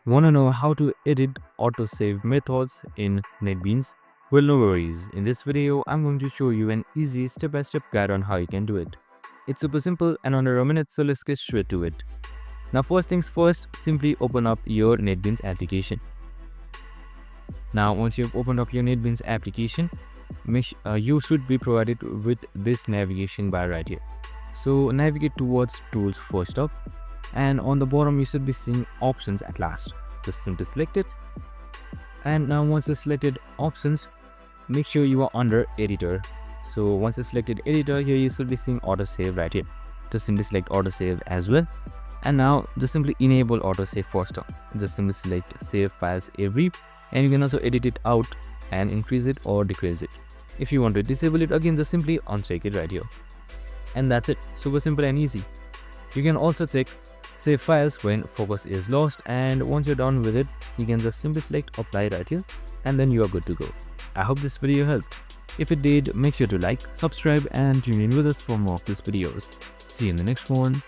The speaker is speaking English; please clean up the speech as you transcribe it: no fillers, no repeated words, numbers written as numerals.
Want to know how to edit autosave methods in NetBeans? Well, no worries. In this video, I'm going to show you an easy step-by-step guide on how you can do it. It's super simple and under a minute, so let's get straight to it. Now, first things first, simply open up your NetBeans application. Now, once you've opened up your NetBeans application, you should be provided with this navigation bar right here. So navigate towards tools first up, and on the bottom you should be seeing options at last. Just simply select it, and now once you selected options, make sure you are under editor. So once you selected editor, here you should be seeing autosave right here. Just simply select autosave as well, and now just simply enable autosave first up. Just simply select save files every, and you can also edit it out and increase it or decrease it. If you want to disable it again, just simply uncheck it right here. And that's it. Super simple and easy. You can also check save files when focus is lost, and once you're done with it, you can just simply select apply right here, and then you are good to go. I hope this video helped. If it did, make sure to like, subscribe, and tune in with us for more of these videos. See you in the next one.